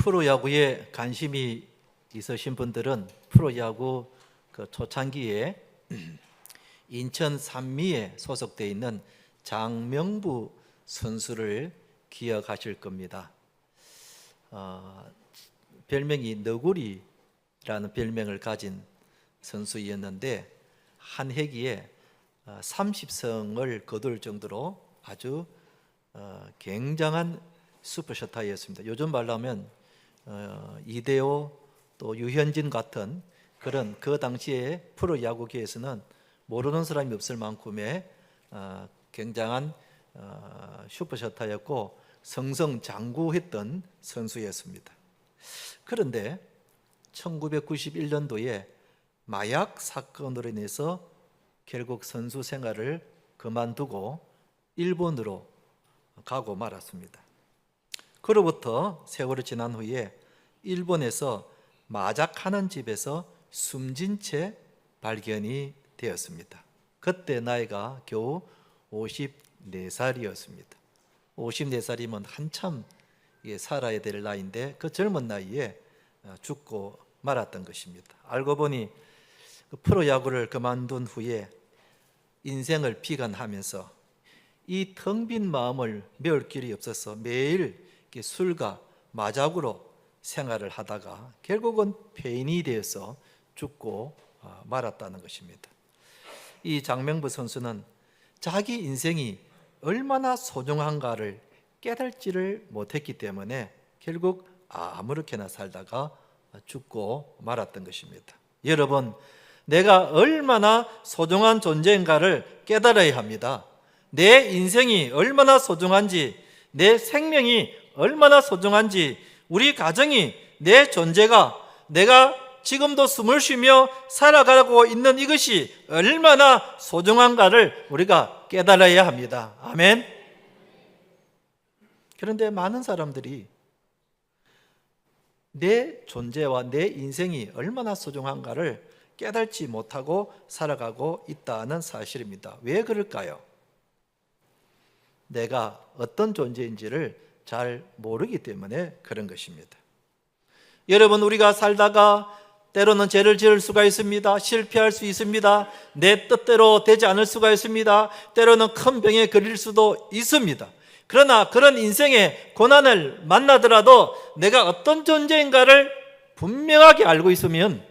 프로야구에 관심이 있으신 분들은 프로야구 초창기에 인천 산미에 소속되어 있는 장명부 선수를 기억하실 겁니다. 별명이 너구리라는 별명을 가진 선수였는데 한 해기에 30성을 거둘 정도로 아주 굉장한 슈퍼스타였습니다. 요즘 말로 하면 이대호 또 유현진 같은 그런 그 당시에 프로야구계에서는 모르는 사람이 없을 만큼의 굉장한 슈퍼스타였고 승승장구했던 선수였습니다. 그런데 1991년도에 마약 사건으로 인해서 결국 선수 생활을 그만두고 일본으로 가고 말았습니다. 그로부터 세월이 지난 후에 일본에서 마작하는 집에서 숨진 채 발견이 되었습니다. 그때 나이가 겨우 54살이었습니다. 54살이면 한참 살아야 될 나이인데 그 젊은 나이에 죽고 말았던 것입니다. 알고 보니 프로야구를 그만둔 후에 인생을 비관하면서 이 텅 빈 마음을 메울 길이 없어서 매일 술과 마작으로 생활을 하다가 결국은 폐인이 되어서 죽고 말았다는 것입니다. 이 장명부 선수는 자기 인생이 얼마나 소중한가를 깨달지를 못했기 때문에 결국 아무렇게나 살다가 죽고 말았던 것입니다. 여러분, 내가 얼마나 소중한 존재인가를 깨달아야 합니다. 내 인생이 얼마나 소중한지, 내 생명이 얼마나 소중한지, 우리 가정이, 내 존재가, 내가 지금도 숨을 쉬며 살아가고 있는 이것이 얼마나 소중한가를 우리가 깨달아야 합니다. 아멘. 그런데 많은 사람들이 내 존재와 내 인생이 얼마나 소중한가를 깨닫지 못하고 살아가고 있다는 사실입니다. 왜 그럴까요? 내가 어떤 존재인지를 잘 모르기 때문에 그런 것입니다. 여러분, 우리가 살다가 때로는 죄를 지을 수가 있습니다. 실패할 수 있습니다. 내 뜻대로 되지 않을 수가 있습니다. 때로는 큰 병에 걸릴 수도 있습니다. 그러나 그런 인생의 고난을 만나더라도 내가 어떤 존재인가를 분명하게 알고 있으면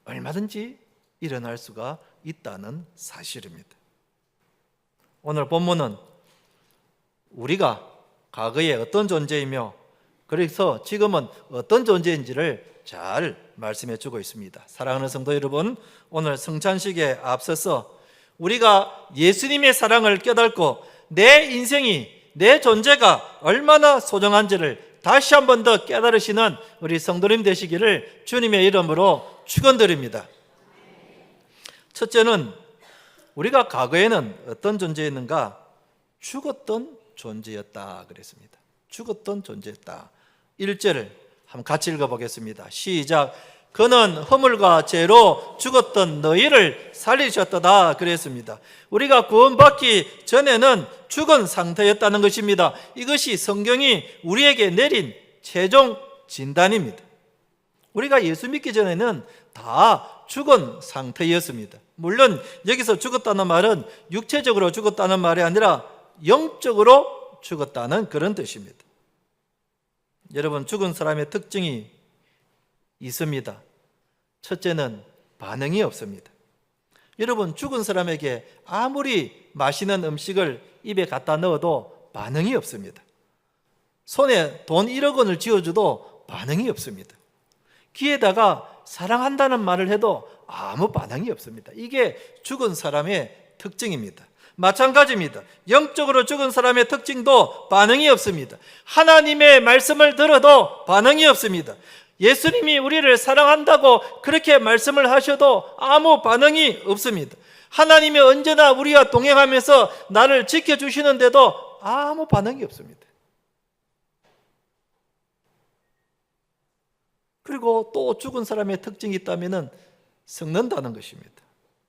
얼마든지 일어날 수가 있다는 사실입니다. 오늘 본문은 우리가 과거에 어떤 존재이며 그래서 지금은 어떤 존재인지를 잘 말씀해 주고 있습니다. 사랑하는 성도 여러분, 오늘 성찬식에 앞서서 우리가 예수님의 사랑을 깨닫고 내 인생이, 내 존재가 얼마나 소중한지를 다시 한 번 더 깨달으시는 우리 성도님 되시기를 주님의 이름으로 축원드립니다. 첫째는 우리가 과거에는 어떤 존재였는가? 죽었던 존재였다 그랬습니다. 죽었던 존재였다. 1절을 한번 같이 읽어보겠습니다. 시작. 그는 허물과 죄로 죽었던 너희를 살리셨도다 그랬습니다. 우리가 구원받기 전에는 죽은 상태였다는 것입니다. 이것이 성경이 우리에게 내린 최종 진단입니다. 우리가 예수 믿기 전에는 다 죽은 상태였습니다. 물론 여기서 죽었다는 말은 육체적으로 죽었다는 말이 아니라 영적으로 죽었다는 그런 뜻입니다. 여러분, 죽은 사람의 특징이 있습니다. 첫째는 반응이 없습니다. 여러분, 죽은 사람에게 아무리 맛있는 음식을 입에 갖다 넣어도 반응이 없습니다. 손에 돈 1억 원을 쥐어줘도 반응이 없습니다. 귀에다가 사랑한다는 말을 해도 아무 반응이 없습니다. 이게 죽은 사람의 특징입니다. 마찬가지입니다. 영적으로 죽은 사람의 특징도 반응이 없습니다. 하나님의 말씀을 들어도 반응이 없습니다. 예수님이 우리를 사랑한다고 그렇게 말씀을 하셔도 아무 반응이 없습니다. 하나님이 언제나 우리와 동행하면서 나를 지켜주시는데도 아무 반응이 없습니다. 그리고 또 죽은 사람의 특징이 있다면 썩는다는 것입니다.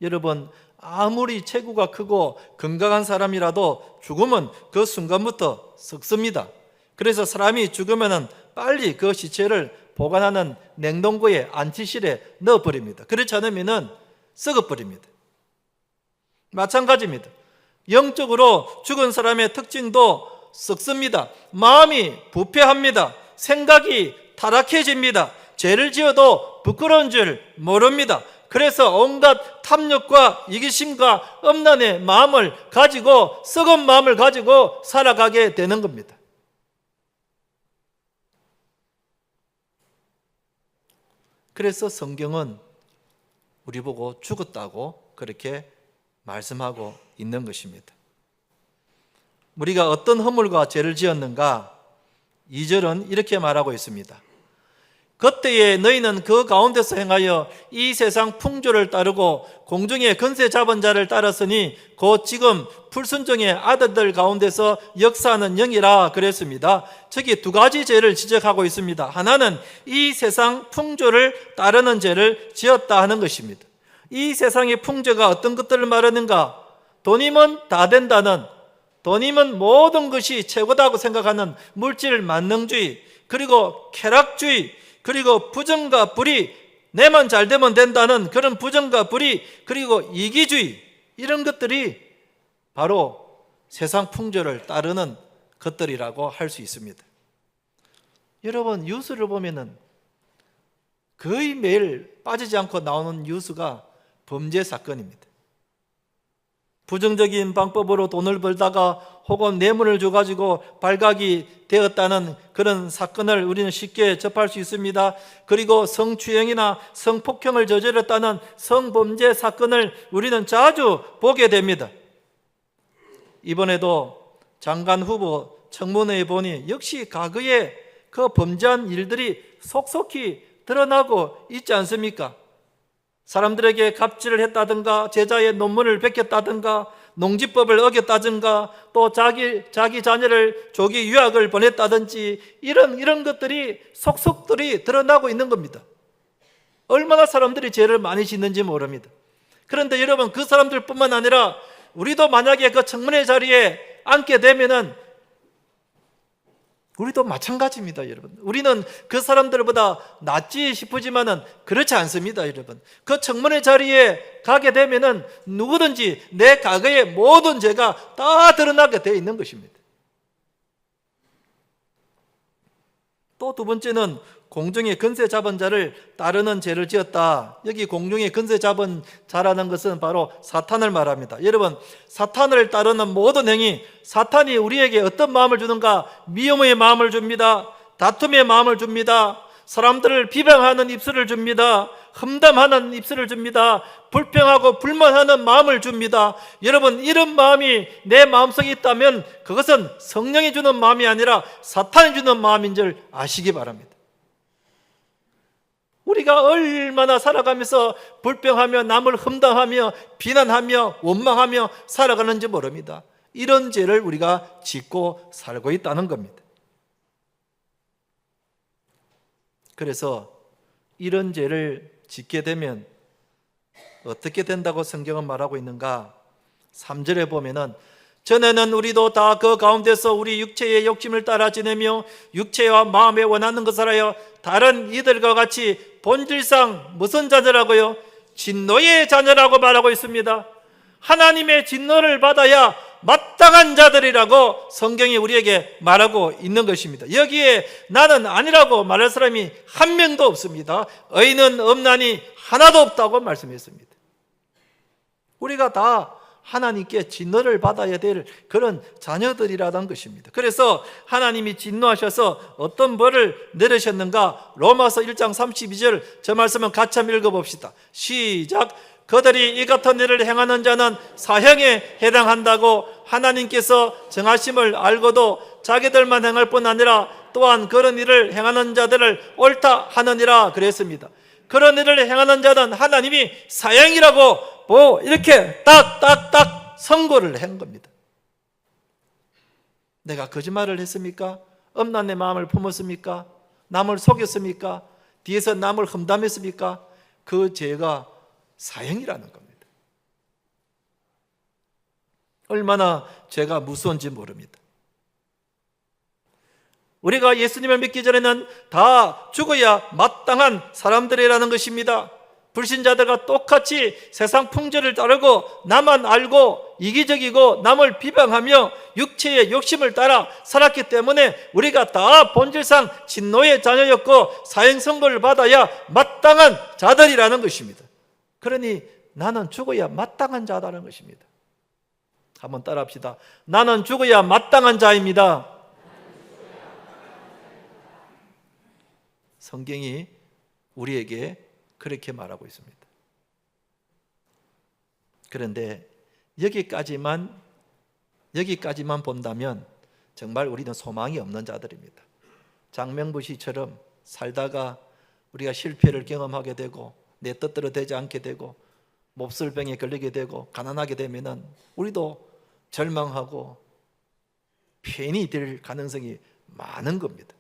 여러분, 아무리 체구가 크고 건강한 사람이라도 죽으면 그 순간부터 썩습니다. 그래서 사람이 죽으면 빨리 그 시체를 보관하는 냉동고에 안치실에 넣어버립니다. 그렇지 않으면 썩어버립니다. 마찬가지입니다. 영적으로 죽은 사람의 특징도 썩습니다. 마음이 부패합니다. 생각이 타락해집니다. 죄를 지어도 부끄러운 줄 모릅니다. 그래서 온갖 탐욕과 이기심과 엄란의 마음을 가지고, 썩은 마음을 가지고 살아가게 되는 겁니다. 그래서 성경은 우리 보고 죽었다고 그렇게 말씀하고 있는 것입니다. 우리가 어떤 허물과 죄를 지었는가? 2절은 이렇게 말하고 있습니다. 그때에 너희는 그 가운데서 행하여 이 세상 풍조를 따르고 공중의 권세 잡은 자를 따랐으니 곧 지금 불순종의 아들들 가운데서 역사하는 영이라 그랬습니다. 저기 두 가지 죄를 지적하고 있습니다. 하나는 이 세상 풍조를 따르는 죄를 지었다 하는 것입니다. 이 세상의 풍조가 어떤 것들을 말하는가? 돈이면 다 된다는, 돈이면 모든 것이 최고다고 생각하는 물질 만능주의, 그리고 쾌락주의, 그리고 부정과 불의, 내만 잘 되면 된다는 그런 부정과 불의, 그리고 이기주의, 이런 것들이 바로 세상 풍조를 따르는 것들이라고 할 수 있습니다. 여러분, 뉴스를 보면은 거의 매일 빠지지 않고 나오는 뉴스가 범죄 사건입니다. 부정적인 방법으로 돈을 벌다가 혹은 뇌물을 줘가지고 발각이 되었다는 그런 사건을 우리는 쉽게 접할 수 있습니다. 그리고 성추행이나 성폭행을 저질렀다는 성범죄 사건을 우리는 자주 보게 됩니다. 이번에도 장관 후보 청문회에 보니 역시 과거에 그 범죄한 일들이 속속히 드러나고 있지 않습니까? 사람들에게 갑질을 했다든가, 제자의 논문을 베꼈다든가, 농지법을 어겼다든가, 또 자기 자녀를 조기 유학을 보냈다든지, 이런 것들이 속속들이 드러나고 있는 겁니다. 얼마나 사람들이 죄를 많이 짓는지 모릅니다. 그런데 여러분, 그 사람들뿐만 아니라 우리도 만약에 그 청문회 자리에 앉게 되면은 우리도 마찬가지입니다, 여러분. 우리는 그 사람들보다 낫지 싶으지만은 그렇지 않습니다, 여러분. 그 청문회 자리에 가게 되면은 누구든지 내 과거의 모든 죄가 다 드러나게 되어 있는 것입니다. 또 두 번째는 공중의 권세 잡은 자를 따르는 죄를 지었다. 여기 공중의 권세 잡은 자라는 것은 바로 사탄을 말합니다. 여러분, 사탄을 따르는 모든 행위, 사탄이 우리에게 어떤 마음을 주는가? 미움의 마음을 줍니다. 다툼의 마음을 줍니다. 사람들을 비방하는 입술을 줍니다. 험담하는 입술을 줍니다. 불평하고 불만하는 마음을 줍니다. 여러분, 이런 마음이 내 마음속에 있다면 그것은 성령이 주는 마음이 아니라 사탄이 주는 마음인 줄 아시기 바랍니다. 우리가 얼마나 살아가면서 불평하며 남을 험담하며 비난하며 원망하며 살아가는지 모릅니다. 이런 죄를 우리가 짓고 살고 있다는 겁니다. 그래서 이런 죄를 짓게 되면 어떻게 된다고 성경은 말하고 있는가? 3절에 보면은 전에는 우리도 다 그 가운데서 우리 육체의 욕심을 따라 지내며 육체와 마음에 원하는 것을 하여 다른 이들과 같이 본질상 무슨 자녀라고요? 진노의 자녀라고 말하고 있습니다. 하나님의 진노를 받아야 마땅한 자들이라고 성경이 우리에게 말하고 있는 것입니다. 여기에 나는 아니라고 말할 사람이 한 명도 없습니다. 의인은 없나니 하나도 없다고 말씀했습니다. 우리가 다 하나님께 진노를 받아야 될 그런 자녀들이라는 것입니다. 그래서 하나님이 진노하셔서 어떤 벌을 내리셨는가? 로마서 1장 32절, 저 말씀은 같이 한번 읽어봅시다. 시작. 그들이 이 같은 일을 행하는 자는 사형에 해당한다고 하나님께서 정하심을 알고도 자기들만 행할 뿐 아니라 또한 그런 일을 행하는 자들을 옳다 하느니라 그랬습니다. 그런 일을 행하는 자는 하나님이 사형이라고 이렇게 딱딱딱 선고를 한 겁니다. 내가 거짓말을 했습니까? 엄난의 마음을 품었습니까? 남을 속였습니까? 뒤에서 남을 험담했습니까? 그 죄가 사형이라는 겁니다. 얼마나 죄가 무서운지 모릅니다. 우리가 예수님을 믿기 전에는 다 죽어야 마땅한 사람들이라는 것입니다. 불신자들과 똑같이 세상 풍조를 따르고 나만 알고 이기적이고 남을 비방하며 육체의 욕심을 따라 살았기 때문에 우리가 다 본질상 진노의 자녀였고 사형선고를 받아야 마땅한 자들이라는 것입니다. 그러니 나는 죽어야 마땅한 자다는 것입니다. 한번 따라합시다. 나는 죽어야 마땅한 자입니다. 성경이 우리에게 그렇게 말하고 있습니다. 그런데 여기까지만 본다면 정말 우리는 소망이 없는 자들입니다. 장명부 시처럼 살다가 우리가 실패를 경험하게 되고 내 뜻대로 되지 않게 되고 몹쓸 병에 걸리게 되고 가난하게 되면은 우리도 절망하고 폐인이 될 가능성이 많은 겁니다.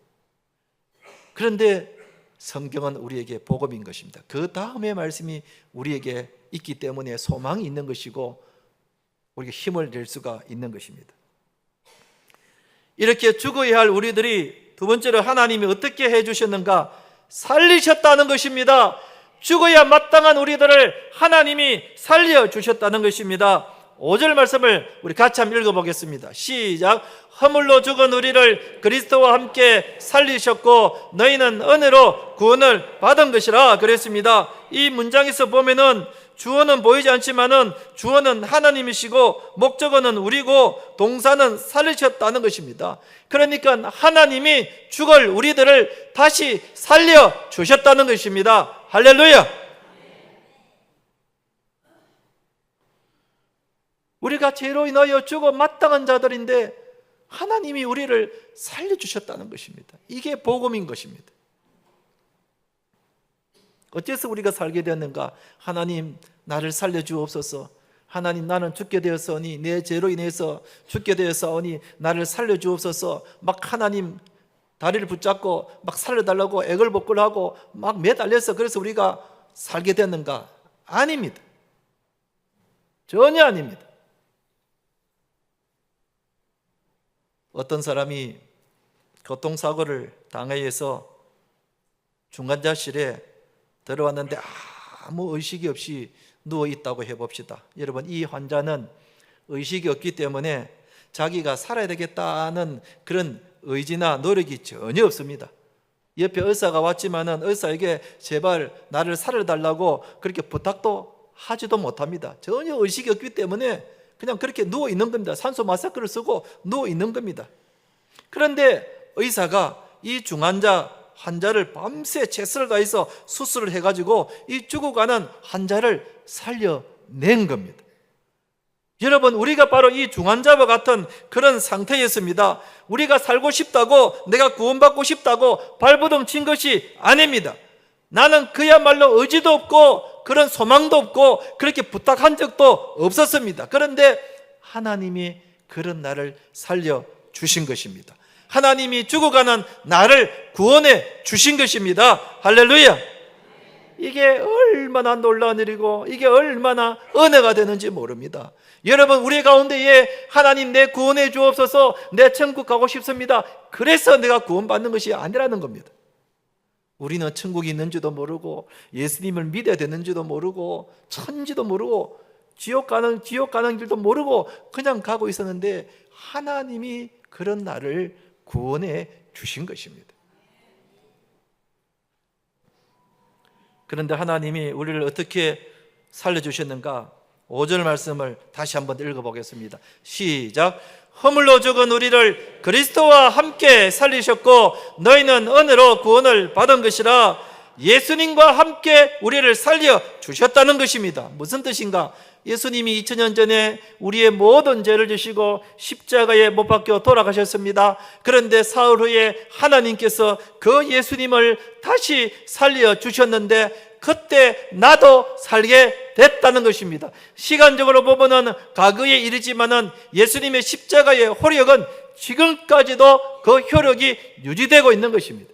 그런데 성경은 우리에게 복음인 것입니다. 그 다음의 말씀이 우리에게 있기 때문에 소망이 있는 것이고 우리가 힘을 낼 수가 있는 것입니다. 이렇게 죽어야 할 우리들이 두 번째로 하나님이 어떻게 해주셨는가? 살리셨다는 것입니다. 죽어야 마땅한 우리들을 하나님이 살려주셨다는 것입니다. 5절 말씀을 우리 같이 한번 읽어보겠습니다. 시작. 허물로 죽은 우리를 그리스도와 함께 살리셨고 너희는 은혜로 구원을 받은 것이라 그랬습니다. 이 문장에서 보면은 주어는 보이지 않지만은 주어는 하나님이시고 목적어는 우리고 동사는 살리셨다는 것입니다. 그러니까 하나님이 죽을 우리들을 다시 살려주셨다는 것입니다. 할렐루야. 우리가 죄로 인하여 죽어 마땅한 자들인데 하나님이 우리를 살려주셨다는 것입니다. 이게 복음인 것입니다. 어째서 우리가 살게 되었는가? 하나님 나를 살려주옵소서. 하나님 나는 죽게 되었사오니 내 죄로 인해서 죽게 되었사오니 나를 살려주옵소서. 막 하나님 다리를 붙잡고 막 살려달라고 애걸복걸하고 막 매달려서 그래서 우리가 살게 되었는가? 아닙니다. 전혀 아닙니다. 어떤 사람이 교통사고를 당해서 중환자실에 들어왔는데 아무 의식이 없이 누워있다고 해봅시다. 여러분, 이 환자는 의식이 없기 때문에 자기가 살아야 되겠다는 그런 의지나 노력이 전혀 없습니다. 옆에 의사가 왔지만은 의사에게 제발 나를 살려달라고 그렇게 부탁도 하지도 못합니다. 전혀 의식이 없기 때문에 그냥 그렇게 누워있는 겁니다. 산소 마스크를 쓰고 누워있는 겁니다. 그런데 의사가 이 환자를 밤새 최선을 다해서 수술을 해가지고 이 죽어가는 환자를 살려낸 겁니다. 여러분, 우리가 바로 이 중환자와 같은 그런 상태였습니다. 우리가 살고 싶다고, 내가 구원받고 싶다고 발버둥 친 것이 아닙니다. 나는 그야말로 의지도 없고 그런 소망도 없고 그렇게 부탁한 적도 없었습니다. 그런데 하나님이 그런 나를 살려주신 것입니다. 하나님이 죽어가는 나를 구원해 주신 것입니다. 할렐루야. 이게 얼마나 놀라운 일이고 이게 얼마나 은혜가 되는지 모릅니다. 여러분, 우리 가운데에 하나님 내 구원해 주옵소서, 내 천국 가고 싶습니다, 그래서 내가 구원받는 것이 아니라는 겁니다. 우리는 천국이 있는지도 모르고 예수님을 믿어야 되는지도 모르고 천지도 모르고 지옥 가는 길도 모르고 그냥 가고 있었는데 하나님이 그런 나를 구원해 주신 것입니다. 그런데 하나님이 우리를 어떻게 살려주셨는가? 5절 말씀을 다시 한번 읽어보겠습니다. 시작. 허물로 죽은 우리를 그리스도와 함께 살리셨고 너희는 은혜로 구원을 받은 것이라. 예수님과 함께 우리를 살려주셨다는 것입니다. 무슨 뜻인가? 예수님이 2000년 전에 우리의 모든 죄를 지시고 십자가에 못 박혀 돌아가셨습니다. 그런데 사흘 후에 하나님께서 그 예수님을 다시 살려주셨는데 그때 나도 살게 됐다는 것입니다. 시간적으로 보면은 과거의 일이지만은 예수님의 십자가의 효력은 지금까지도 그 효력이 유지되고 있는 것입니다.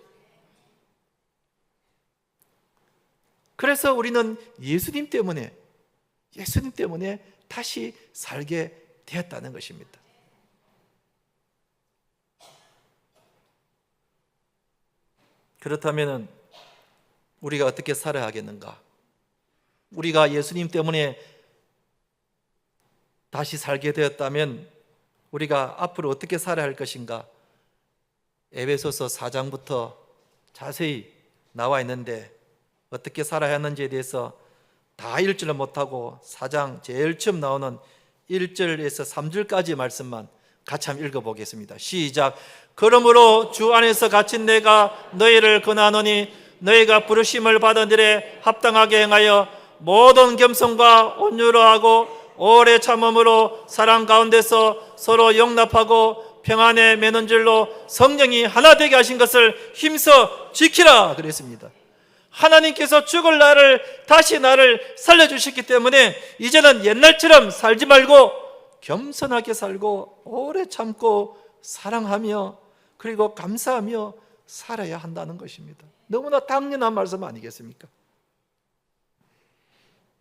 그래서 우리는 예수님 때문에 다시 살게 되었다는 것입니다. 그렇다면 우리가 어떻게 살아야 하겠는가? 우리가 예수님 때문에 다시 살게 되었다면 우리가 앞으로 어떻게 살아야 할 것인가? 에베소서 4장부터 자세히 나와 있는데 어떻게 살아야 하는지에 대해서 다 읽지를 못하고 4장 제일 처음 나오는 1절에서 3절까지 말씀만 같이 한번 읽어보겠습니다. 시작. 그러므로 주 안에서 갇힌 내가 너희를 권하노니 너희가 부르심을 받은 일에 합당하게 행하여 모든 겸손과 온유로 하고 오래 참음으로 사랑 가운데서 서로 용납하고 평안에 매는 줄로 성령이 하나 되게 하신 것을 힘써 지키라 그랬습니다. 하나님께서 죽을 나를 다시 나를 살려주셨기 때문에 이제는 옛날처럼 살지 말고 겸손하게 살고 오래 참고 사랑하며 그리고 감사하며 살아야 한다는 것입니다. 너무나 당연한 말씀 아니겠습니까?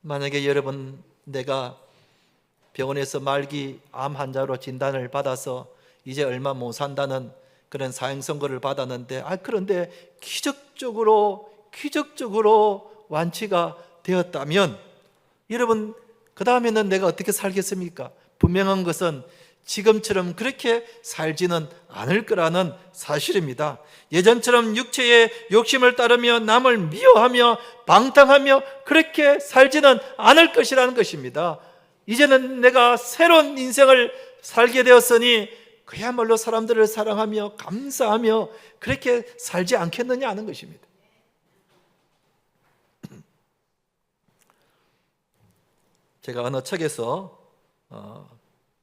만약에 여러분 내가 병원에서 말기 암 환자로 진단을 받아서 이제 얼마 못 산다는 그런 사형 선고를 받았는데 그런데 기적적으로 완치가 되었다면 여러분 그 다음에는 내가 어떻게 살겠습니까? 분명한 것은 지금처럼 그렇게 살지는 않을 거라는 사실입니다. 예전처럼 육체의 욕심을 따르며 남을 미워하며 방탕하며 그렇게 살지는 않을 것이라는 것입니다. 이제는 내가 새로운 인생을 살게 되었으니 그야말로 사람들을 사랑하며 감사하며 그렇게 살지 않겠느냐 하는 것입니다. 제가 어느 책에서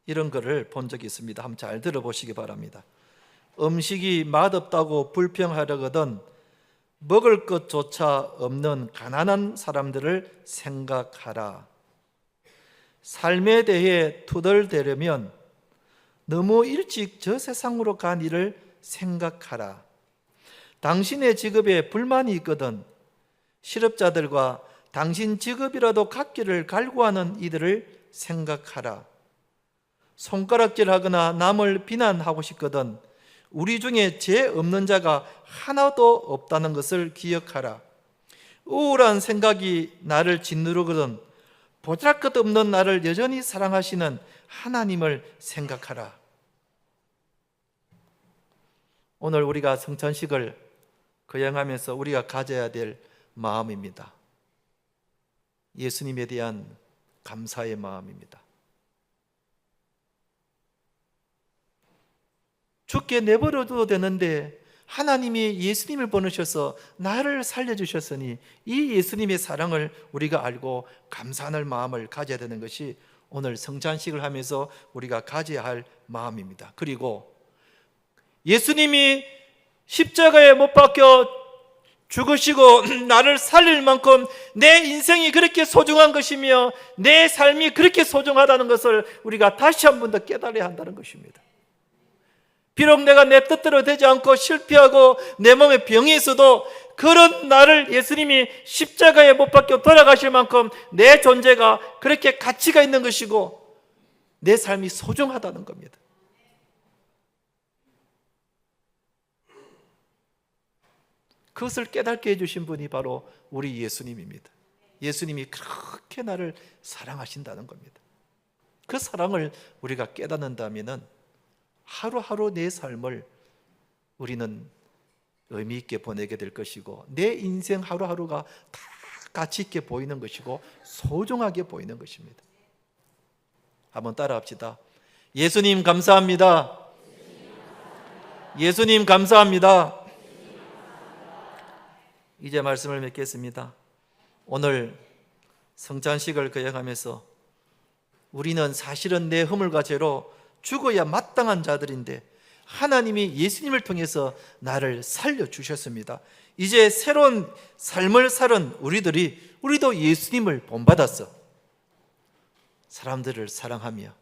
이런 글을 본 적이 있습니다. 한번 잘 들어보시기 바랍니다. 음식이 맛없다고 불평하려거든 먹을 것조차 없는 가난한 사람들을 생각하라. 삶에 대해 투덜대려면 너무 일찍 저 세상으로 간 일을 생각하라. 당신의 직업에 불만이 있거든 실업자들과 당신 직업이라도 갖기를 갈구하는 이들을 생각하라. 손가락질하거나 남을 비난하고 싶거든 우리 중에 죄 없는 자가 하나도 없다는 것을 기억하라. 우울한 생각이 나를 짓누르거든 보잘것없는 나를 여전히 사랑하시는 하나님을 생각하라. 오늘 우리가 성찬식을 거행하면서 우리가 가져야 될 마음입니다. 예수님에 대한 감사의 마음입니다. 죽게 내버려둬도 되는데 하나님이 예수님을 보내셔서 나를 살려주셨으니 이 예수님의 사랑을 우리가 알고 감사할 마음을 가져야 되는 것이 오늘 성찬식을 하면서 우리가 가져야 할 마음입니다. 그리고 예수님이 십자가에 못 박혀 죽으시고 나를 살릴 만큼 내 인생이 그렇게 소중한 것이며 내 삶이 그렇게 소중하다는 것을 우리가 다시 한 번 더 깨달아야 한다는 것입니다. 비록 내가 내 뜻대로 되지 않고 실패하고 내 몸에 병이 있어도 그런 나를 예수님이 십자가에 못 박혀 돌아가실 만큼 내 존재가 그렇게 가치가 있는 것이고 내 삶이 소중하다는 겁니다. 그것을 깨닫게 해주신 분이 바로 우리 예수님입니다. 예수님이 그렇게 나를 사랑하신다는 겁니다. 그 사랑을 우리가 깨닫는다면 하루하루 내 삶을 우리는 의미 있게 보내게 될 것이고 내 인생 하루하루가 다 가치 있게 보이는 것이고 소중하게 보이는 것입니다. 한번 따라합시다. 예수님 감사합니다. 예수님 감사합니다. 이제 말씀을 맺겠습니다. 오늘 성찬식을 거행하면서 우리는 사실은 내 허물과 죄로 죽어야 마땅한 자들인데 하나님이 예수님을 통해서 나를 살려주셨습니다. 이제 새로운 삶을 사는 우리도 예수님을 본받았어. 사람들을 사랑하며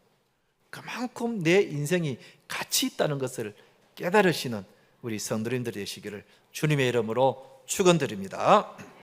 그만큼 내 인생이 가치 있다는 것을 깨달으시는 우리 성도님들이 되시기를 주님의 이름으로 축원드립니다.